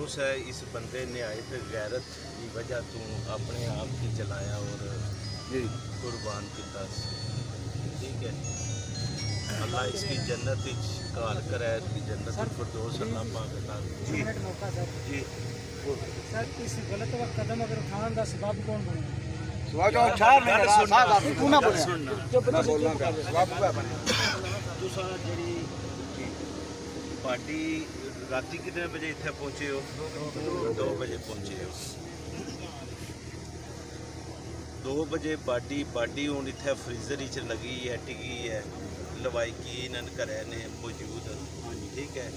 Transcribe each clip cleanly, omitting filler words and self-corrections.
अफसोस है इस बंदे नहायत गैरत की वजह तू अपने आप की जलाया और कुर्बान किया। ठीक है, अल्लाह इसकी जन्नत घाल करे, जन्नत फिरदौस अल्लाह पाक अता जी जी। सर इस गलत कदम अगर उठाने का सबब कौन बने? पार्टी राती कितने बजे इतने पहुंचे हो? 2 बजे पहुंचे हो। 2 बजे बाडी हूँ इतने फ्रीजर च लगी है, टिकी है, लवाई की इन्होंने घरें ने मौजूद। ठीक है,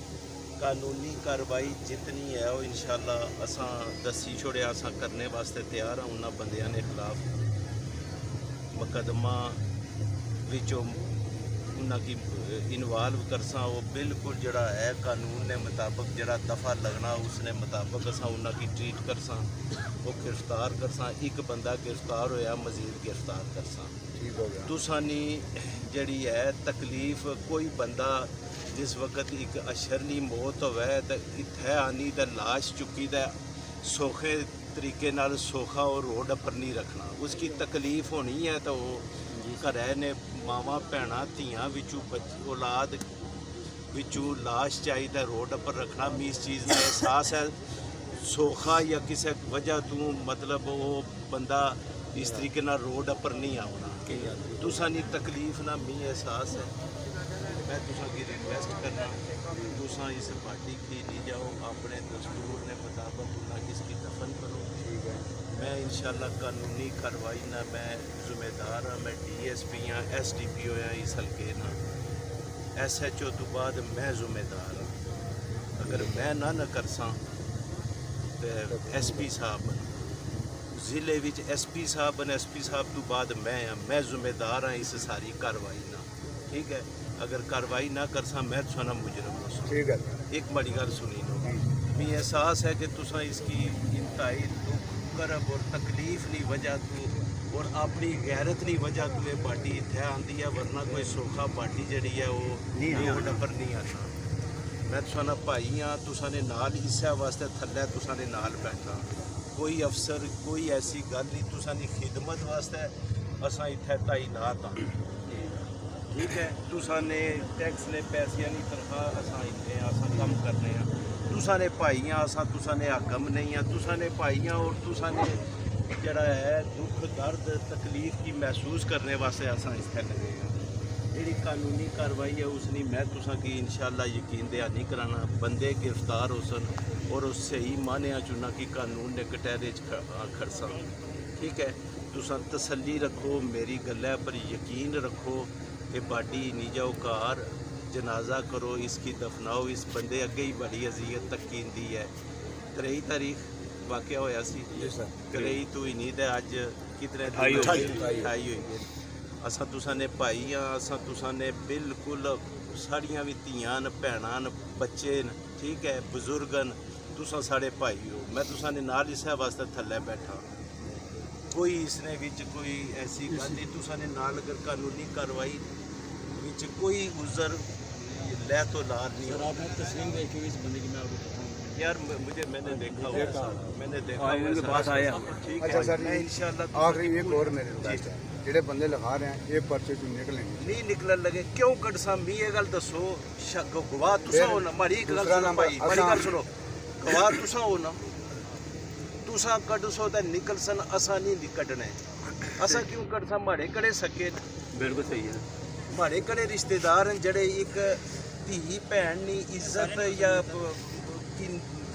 कानूनी कार्रवाई जितनी है वो इंशाल्लाह असा दसी छोड़िया असा करने वास्ते तैयार हाँ। उन्होंने बंदियां ने खिलाफ मुकदमा विचों उन्होंने इनवाल्व करसा वो बिल्कुल जड़ा है कानून ने मुताबिक जड़ा दफ़ा लगना उसने मुताबिक असा उन्होंने ट्रीट करसा, वो गिरफ्तार करसा। एक बंदा गिरफ्तार होया, मजीद गिरफ्तार करसा। तुसानी जड़ी है तकलीफ कोई बंदा जिस वक्त एक अशरली मौत होवे तो इत्थे आनी तो लाश चुकी तो सौखे तरीके नाल सौखा और रोड पर नहीं रखना, उसकी तकलीफ होनी है। तो वो घरें ने मावां भैणां धियां विचू औलाद विचू लाश चाहिए रोड पर रखना। मी इस चीज़ का एहसास है सौखा या किसी वजह तू मतलब वो बंदा इस तरीके ना रोड पर नहीं आना। तुसानी तकलीफ ना मी एहसास है। मैं तुसा की रिक्वेस्ट करना तुसा इस पार्टी की ली जाओ, अपने दस्तूर ने मुताबिक उन्हें किसकी दफन करो। ठीक है, मैं इंशाल्लाह कानूनी कार्रवाई ना मैं जिम्मेदार हाँ। मैं DSP हाँ, SDPO हाँ इस हल्के ना, SHO तो बाद मैं जिम्मेदार हाँ। अगर मैं ना करसा तो SP साहब ज़िले विच SP साहब ने, SP साहब तो बाद मैं जिम्मेदार हाँ इस सारी कार्रवाई ना। ठीक है, अगर कार्रवाई ना करसा मैं तुसाना मुजरम हो। ठीक है, एक बड़ी गल सुनी लो, मी एहसास है कि तुसा इसकी इंतहाई दुख करब और तकलीफ नी वजह तू और अपनी गैरत नी वजह तू ये पार्टी इत्थे आंदी है, वरना कोई सौखा पार्टी जड़ी है वो रोड पर नहीं आना। मैं तुसाना भाई हाँ, तुसा ने नाल इस वास्ते थल्ले तुसा ने नाल बैठा। कोई अफसर कोई ऐसी गल नहीं, तुसा दी खिदमत वास्ते असा इत्थे तैनात हाँ। ठीक है, तुसा ने टैक्स ने पैसे नहीं तनख्वाह असा इतने असा कम करने हैं। तुसा ने भाई हाँ, असा तुसा ने हकम नहीं है। तुसा ने भाई हाँ और तुसा ने जड़ा है दुख दर्द तकलीफ की महसूस करने वास्ते असा इतने लगे हैं। जी कानूनी कार्रवाई है उसने मैं तुसा की इंशाल्लाह यकीन दहानी कराना, बंदे गिरफ्तार हो सन और उस सही मानिया चुना कि कानून ने कटहरे खड़सा। ठीक है, तुसा तसल्ली रखो, मेरी गल्लै पर यकीन रखो। ये बाडी नी जाओ घर, जनाजा करो, इसकी दफनाओ। इस बंदे अगे ही बड़ी अजियत तक कींदी है। 23 तारीख वाकया होया सी, 23 तो ही नहीं तो अज कितने 28 हुई गए। असा तुसा ने भाई हाँ, असा तुसा ने बिल्कुल साड़ियाँ भी धियां न भैणां न बच्चे न। ठीक है, बजुर्ग न, तुसा साढ़े भाई हो। मैं तुसा ने नाल इस वास्ते थल्ले बैठा, कोई इसने विच कोई ऐसी गल नहीं। तुसा ने नाल अगर कानूनी कार्रवाई विच कोई उज़र लै तो लाल नहीं हो। आपने तस्वीर देखी इस बंदे की? मैं यार मैंने देखा हुआ, मैंने देखा उनके पास आया। ठीक है सर, मैं इंशाल्लाह आखिरी एक और मेरे रिक्वेस्ट है, जेडे बंदे लिखा रहे हैं ये पर्चे चो निकलेंगे नहीं निकलन लगे क्यों कटसा? मी ये गल दसो, गवाह तुसा हो ना। माड़ी एक गल सुनो भाई, माड़ी गल सुनो, गवाह तुसा हो ना। तुसा कटसो तो निकलसन, असा नहीं निकटने। असा क्यों कटसा? माड़े कड़े सके। बिल्कुल सही है, माड़े कड़े रिश्तेदार हैं जड़े एक धी भैन नी इज्जत या की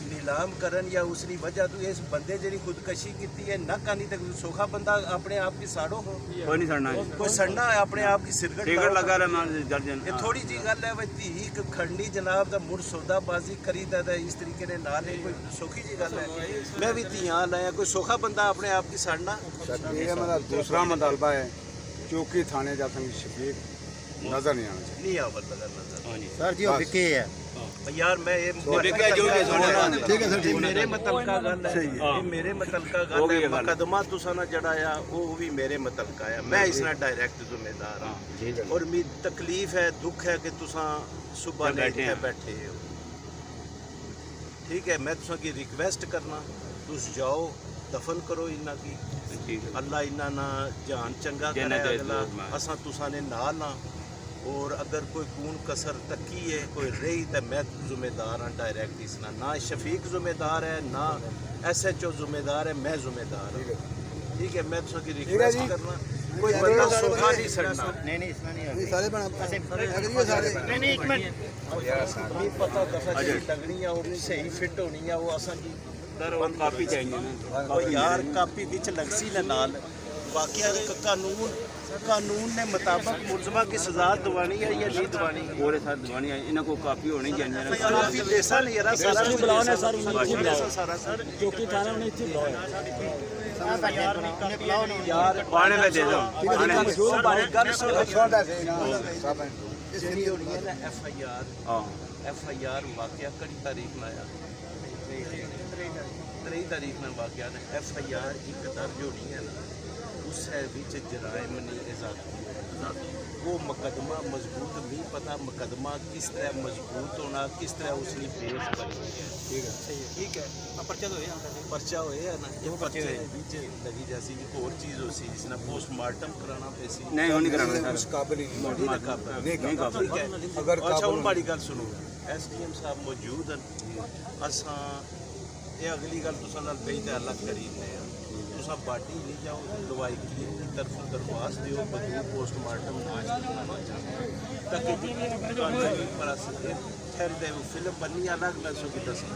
नीलाम करन या उसकी वजह तो इस बंदे जी खुदकशी की है न कानी तक सौखा बंदा अपने आप की साड़ो हो। कोई नहीं सड़ना, कोई सड़ना है अपने आप की सिरगट लगा रहा। ये थोड़ी जी गल है भाई, धी खड़नी जनाब का मुड़ सौदाबाजी करीदा इस तरीके ने ना नहीं, कोई सौखी जी गल है। मैं भी धियां लाया, कोई सौखा बंदा अपने आप की सड़ना। मेरा दूसरा मुतालबा है, चौकी थाने जाकर शफीक नजर नहीं आना चाहिए। नहीं आवत नजर सर जी विके है यार। मैं ये ठीक है सर, ठीक मेरे मुतलका गल है, ये मेरे मुतलका गल है। मुकदमा तुसा ना जड़ा आ वो भी मेरे मुतलका है, मैं इसना डायरेक्ट जिम्मेदार हाँ। और मी तकलीफ है, दुख है कि तुसा सुबह बैठे हो। ठीक है, मैं तुसा की रिक्वेस्ट करना, तुस जाओ दफन करो इन्ना की। ठीक है अल्लाह इन्ना ना जान चंगा करे अगला, असा तुसा ने नाल ना। और अगर कोई कून कसर तकी है कोई रही तो मैं जिम्मेदार हाँ डायरैक्ट इसना, ना शफीक जिम्मेदार है ना SHO जिम्मेदार है, मैं जिम्मेदार हूँ। ठीक है, मैं तुसा की रिक्वेस्ट करना, कोई बंदा सोखा नहीं सड़ना। नहीं एक मिनट नहीं पता दफा जी लगनी है और सही फिट होनी है वो असा की कापी चाहिए ना और यार कापी विच लगसी ने नाल वाकया कानून ने मुताबिक मुलजमा की सजा दवानी है या नहीं दवानी है। पूरे साथ दवानी है, इन्हें को कापी होनी चाहिए ना। काफी देसा नहीं यार सारा बुलाओ सर सारा सर चौकी थाना ने इतने बुलाओ यार पाने में दे दो ਜਿਹੜੀ ਹੋਣੀ ਹੈ ਨਾ हाँ FIR वाकया कड़ी तारीख में आया 3 तारीख में वाकया ने FIR एक दर्ज होनी है ना उस है विच जराइम नहीं आज़ाद वो मुकदमा मजबूत नहीं पता मुकदमा किस तरह मजबूत होना किस तरह उसने पेश करनी है। ठीक है पर्चा होया ना जो पर्चे विच लगी जैसी भी होर चीज़ हो सी जिसने पोस्टमार्टम कराना पैसी नहीं होनी कराना सर उस काबिल ही नहीं। नहीं काबिल नहीं काबिल। ठीक है अगर अच्छा काबिल हूँ बड़ी गल सुनो SDM साहब मौजूद हैं असा ये अगली गल तुसा नाल बेई ते अलग करीने आ तुसा बाटी नहीं जाओ दवाई की तरफों दरख्वास्त दियो बगैर पोस्टमार्टम ताकि कानूनी ठहरते फिल्म बननी अलग दसो की दसी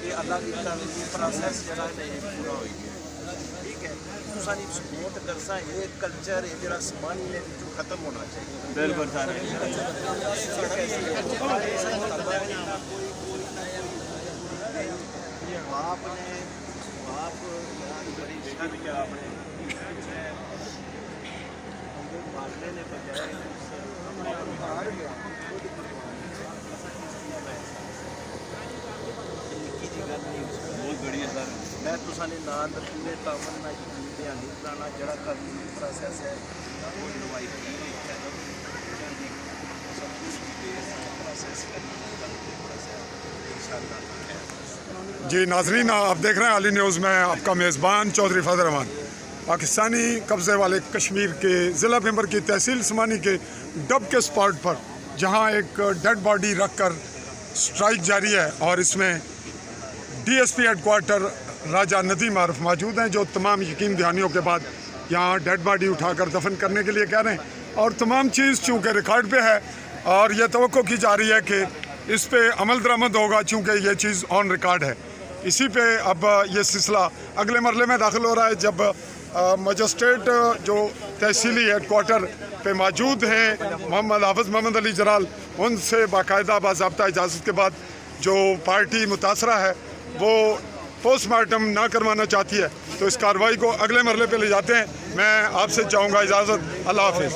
ये अलग कानूनी प्रोसेस जरा नहीं पूरा हो गया। ठीक है तुसा नहीं सपोर्ट करसा ये कल्चर ये जरा समानी ने विचों खत्म होना चाहिए। बिल्कुल सर बाप यार बड़ी शर्म क्या आपने पालने ने बजाय निक्की जी गल नहीं बहुत बढ़िया सर मैं तुसा ने नाल पूरे तावन ना यकीन ध्यान नहीं कराना जरा कानूनी प्रोसेस है वो दवाई की लिखा है सब कुछ प्रोसेस इंशाल्लाह। जी नाजरीन आप देख रहे हैं आली न्यूज़ में आपका मेज़बान चौधरी फजल रहमान। पाकिस्तानी कब्ज़े वाले कश्मीर के ज़िला मेंबर की तहसील समानी के डब के स्पॉट पर जहां एक डेड बॉडी रखकर स्ट्राइक जारी है और इसमें DSP हेडक्वार्टर राजा नदीम आरफ मौजूद हैं जो तमाम यकीन दहानियों के बाद यहां डेड बॉडी उठाकर दफन करने के लिए कह रहे हैं और तमाम चीज़ चूँकि रिकॉर्ड पे है और यह तवक्को की जा रही है कि इस पे अमल दरामद होगा चूँकि ये चीज़ ऑन रिकॉर्ड है। इसी पे अब ये सिलसिला अगले मरले में दाखिल हो रहा है जब मजिस्ट्रेट जो तहसीली हेडक्वार्टर पे मौजूद हैं मोहम्मद हाफिज़ मोहम्मद अली जलाल उनसे बाकायदा बाज़ाब्ता इजाज़त के बाद जो पार्टी मुतासरा है वो पोस्टमार्टम ना करवाना चाहती है तो इस कार्रवाई को अगले मरले पे ले जाते हैं। मैं आपसे चाहूँगा इजाज़त। अल्लाह हाफिज़।